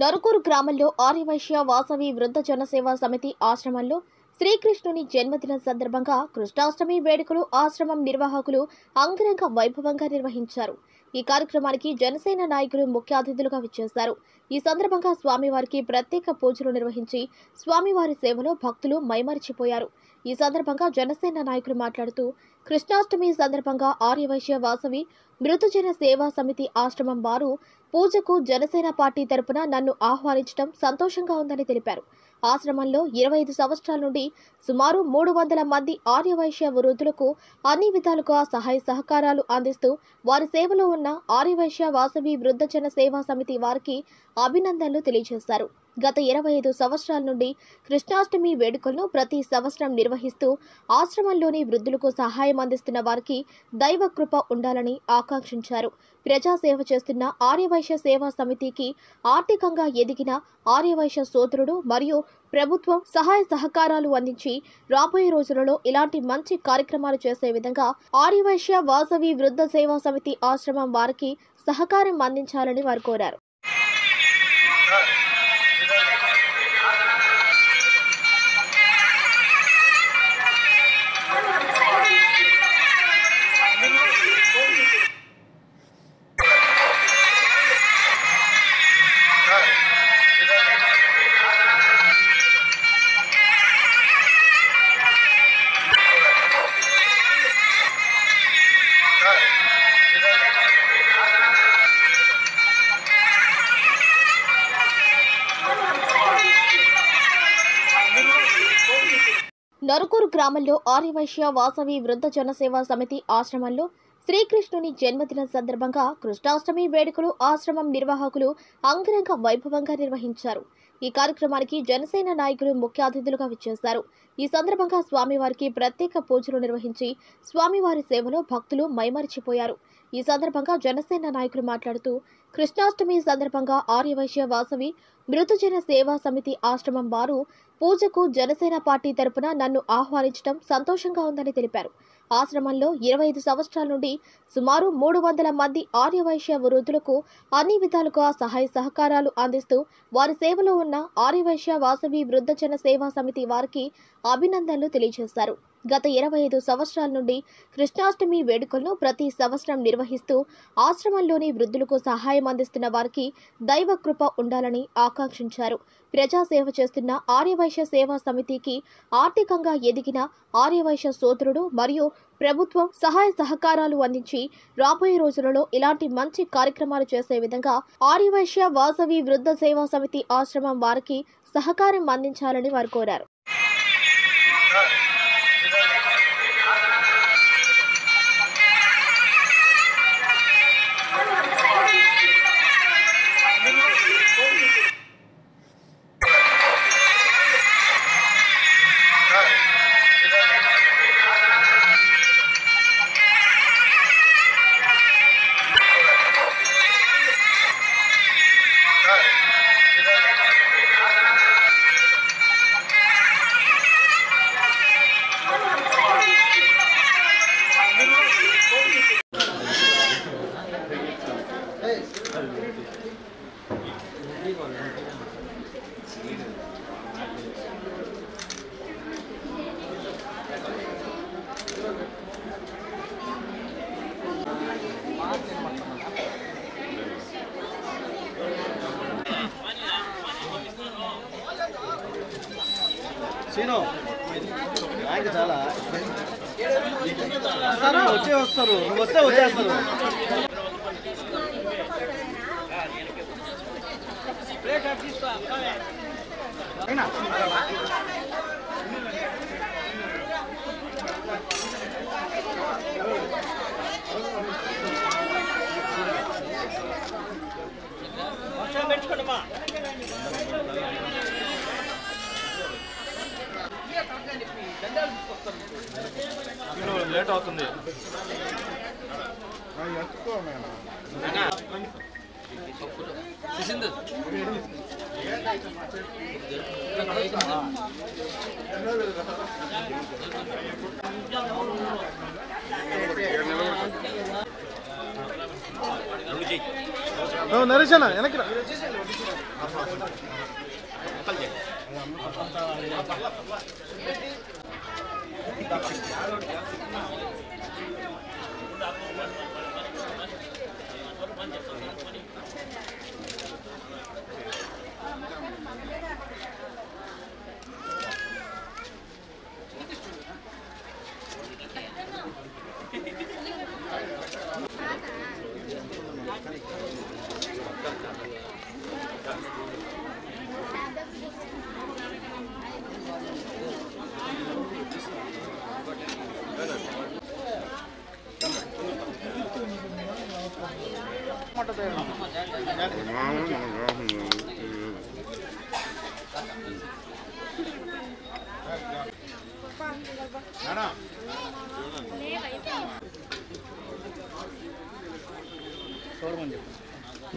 నరుకూరు గ్రామంలో ఆర్యవైశ్య వాసవి వృద్ధ జనసేవా సమితి ఆశ్రమంలో శ్రీకృష్ణుని జన్మదినం సందర్భంగా కృష్ణాష్టమి వేడుకలు ఆశ్రమం నిర్వాహకులు అంగరంగ వైభవంగా నిర్వహించారు. ఈ కార్యక్రమానికి జనసేన నాయకులు ముఖ్య అతిథులుగా విచ్చేశారు. ఈ సందర్భంగా స్వామివారికి ప్రత్యేక పూజలు నిర్వహించి స్వామివారి సేవలో భక్తులు మైమరిచిపోయారు. ఈ సందర్భంగా జనసేన నాయకులు మాట్లాడుతూ, కృష్ణాష్టమి సందర్భంగా ఆర్యవైశ్య వాసవి మృతజన సేవా సమితి ఆశ్రమం వారు పూజకు జనసేన పార్టీ తరపున నన్ను ఆహ్వానించడం సంతోషంగా ఉందని తెలిపారు. ఆశ్రమంలో 25 సంవత్సరాల నుండి సుమారు 300 మంది ఆర్యవైశ్య వృద్ధులకు అన్ని విధాలుగా సహాయ సహకారాలు అందిస్తూ వారి సేవలో ఉన్న ఆర్యవైశ్య వాసవి వృద్ధజన సేవా సమితి వారికి అభినందనలు తెలియజేశారు. గత 25 సంవత్సరాల నుండి కృష్ణాష్టమి వేడుకలను ప్రతి సంవత్సరం నిర్వహిస్తూ ఆశ్రమంలోని వృద్ధులకు సహాయం అందిస్తున్న వారికి దైవ కృప ఉండాలని ఆకాంక్షించారు. ప్రజాసేవ చేస్తున్న ఆర్యవైశ్య సేవా సమితికి ఆర్థికంగా ఎదిగిన ఆర్యవైశ్య సోదరుడు మరియు ప్రభుత్వం సహాయ సహకారాలు అందించి రాబోయే రోజులలో ఇలాంటి మంచి కార్యక్రమాలు చేసే విధంగా ఆర్యవైశ్య వాసవి వృద్ధ సేవా సమితి ఆశ్రమం వారికి సహకారం అందించాలని వారు కోరారు. నరుకూరు గ్రామంలో ఆర్యవైశ్య వాసవి వృద్ధ జనసేవా సమితి ఆశ్రమంలో శ్రీకృష్ణుని జన్మదినం సందర్భంగా కృష్ణాష్టమి వేడుకలు ఆశ్రమం నిర్వాహకులు అంగరంగ వైభవంగా నిర్వహించారు. ఈ కార్యక్రమానికి జనసేన నాయకులు ముఖ్య అతిథులుగా విచ్చేశారు. ఈ సందర్భంగా స్వామివారికి ప్రత్యేక పూజలు నిర్వహించి స్వామివారి సేవలో భక్తులు మైమరిచిపోయారు. ఈ సందర్భంగా జనసేన నాయకులు మాట్లాడుతూ, కృష్ణాష్టమి సందర్భంగా ఆర్యవైశ్య వాసవి మృతజన సేవా సమితి ఆశ్రమం వారు పూజకు జనసేన పార్టీ తరపున నన్ను ఆహ్వానించడం సంతోషంగా ఉందని తెలిపారు. ఆశ్రమంలో 25 సంవత్సరాల నుండి సుమారు 300 మంది ఆర్యవైశ్య వృద్ధులకు అన్ని విధాలుగా సహాయ సహకారాలు అందిస్తూ వారి సేవలో ఉన్న ఆర్యవైశ్య వాసవి వృద్ధజన సేవా సమితి వారికి అభినందనలు తెలియజేశారు. గత 25 సంవత్సరాల నుండి కృష్ణాష్టమి వేడుకలను ప్రతి సంవత్సరం నిర్వహిస్తూ ఆశ్రమంలోని వృద్ధులకు సహాయం అందిస్తున్న వారికి దైవ కృప ఉండాలని ఆకాంక్షించారు. ప్రజాసేవ చేస్తున్న ఆర్యవైశ్య సేవా సమితికి ఆర్థికంగా ఎదిగిన ఆర్యవైశ్య సోదరుడు మరియు ప్రభుత్వం సహాయ సహకారాలు అందించి రాబోయే రోజులలో ఇలాంటి మంచి కార్యక్రమాలు చేసే విధంగా ఆర్యవైశ్య వాసవి వృద్ధ సేవా సమితి ఆశ్రమం వారికి సహకారం అందించాలని వారు కోరారు. సీను ఆయన చాలా వస్తారు నువ్వు వస్తే వచ్చేస్తారు. పెట్టుకోండమ్మా. లేట్ అవుతుంది. నరేష్ అన్న వెనక్కి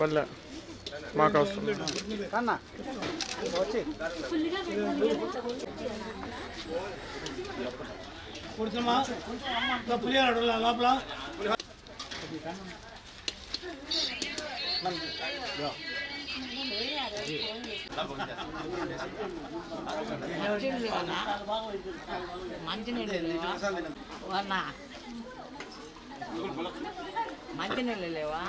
బల్ల మాకు అవసరం లోపల మంచినీళ్ళు లేవా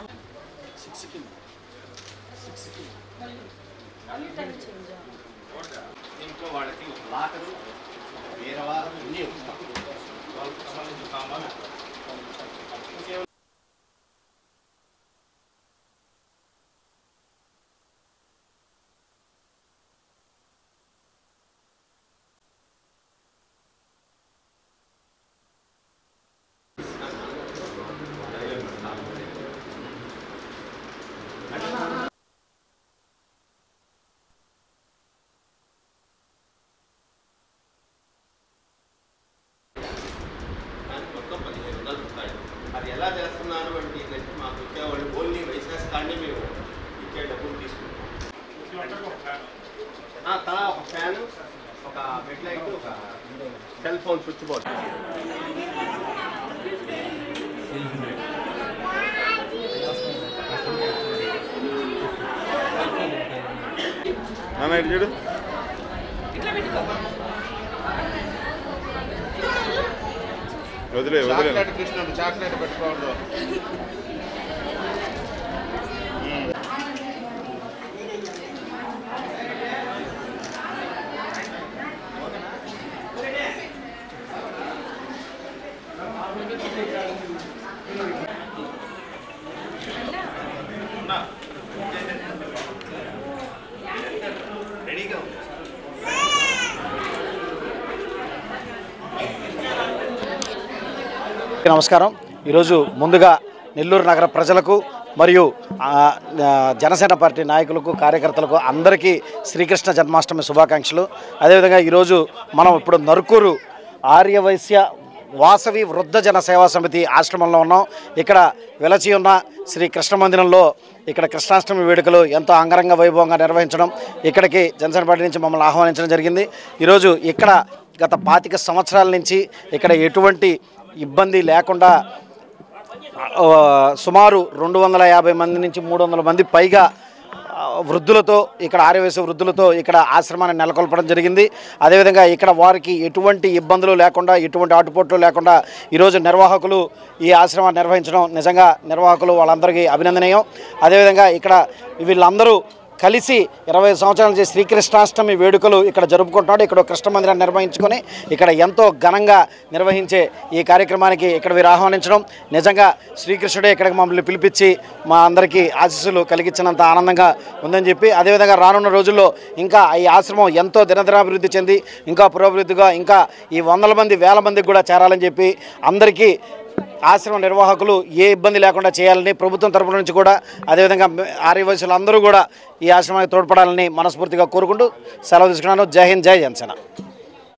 ఇంట్లో వాళ్ళకి లాకరు వేరే వారం అన్నీ ఉంటాం వాళ్ళకి సంబంధించిన సామాను అది ఎలా చేస్తున్నారు అంటే మాకు ఇచ్చేవాళ్ళు ఓన్లీ వైసెస్ కానీ మేము ఇచ్చే డబ్బులు తీసుకుంటాం. తలా ఒక ఫ్యాను, ఒక బెడ్ లైట్, ఒక సెల్ ఫోన్ స్విచ్ బోర్డ్. చూడు వదిలే చాక్లెట్ కృష్ణుడు చాక్లెట్ పెట్టుకోవద్దు. రెడీగా ఉంది. నమస్కారం. ఈరోజు ముందుగా నెల్లూరు నగర ప్రజలకు మరియు జనసేన పార్టీ నాయకులకు కార్యకర్తలకు అందరికీ శ్రీకృష్ణ జన్మాష్టమి శుభాకాంక్షలు. అదేవిధంగా ఈరోజు మనం ఇప్పుడు నరుకూరు ఆర్యవైశ్య వాసవి వృద్ధ జన సేవా సమితి ఆశ్రమంలో ఉన్నాం. ఇక్కడ వెలచి ఉన్న శ్రీ కృష్ణ మందిరంలో ఇక్కడ కృష్ణాష్టమి వేడుకలు ఎంతో అంగరంగ వైభవంగా నిర్వహించడం, ఇక్కడికి జనసేన పార్టీ నుంచి మమ్మల్ని ఆహ్వానించడం జరిగింది. ఈరోజు ఇక్కడ గత 25 సంవత్సరాల నుంచి ఇక్కడ ఎటువంటి ఇబ్బంది లేకుండా సుమారు 250 మంది నుంచి 300 మంది పైగా వృద్ధులతో ఇక్కడ ఆర్యవైశ్య వృద్ధులతో ఇక్కడ ఆశ్రమాన్ని నెలకొల్పడం జరిగింది. అదేవిధంగా ఇక్కడ వారికి ఎటువంటి ఇబ్బందులు లేకుండా, ఎటువంటి ఆటుపోట్లు లేకుండా ఈరోజు నిర్వాహకులు ఈ ఆశ్రమాన్ని నిర్వహించడం నిజంగా నిర్వాహకులు వాళ్ళందరికీ అభినందనీయం. అదేవిధంగా ఇక్కడ వీళ్ళందరూ కలిసి 20 సంవత్సరాల నుంచి శ్రీకృష్ణాష్టమి వేడుకలు ఇక్కడ జరుపుకుంటున్నాడు. ఇక్కడ కృష్ణ మందిరాన్ని నిర్వహించుకొని ఇక్కడ ఎంతో ఘనంగా నిర్వహించే ఈ కార్యక్రమానికి ఇక్కడ వీరు ఆహ్వానించడం నిజంగా శ్రీకృష్ణుడే ఇక్కడికి మమ్మల్ని పిలిపించి మా అందరికీ ఆశీస్సులు కలిగించినంత ఆనందంగా ఉందని చెప్పి, అదేవిధంగా రానున్న రోజుల్లో ఇంకా ఈ ఆశ్రమం ఎంతో దినదినాభివృద్ధి చెంది ఇంకా పురోభివృద్ధిగా ఇంకా ఈ 100 మంది 1000 మందికి కూడా చేరాలని చెప్పి అందరికీ ఆశ్రమ నిర్వాహకులు ఏ ఇబ్బంది లేకుండా చేయాలని ప్రభుత్వం తరపున నుంచి కూడా, అదేవిధంగా ఆర్యవైశ్యులు అందరూ కూడా ఈ ఆశ్రమానికి తోడ్పడాలని మనస్ఫూర్తిగా కోరుకుంటూ సెలవు తీసుకున్నాను. జై హింద్, జై జనసేన.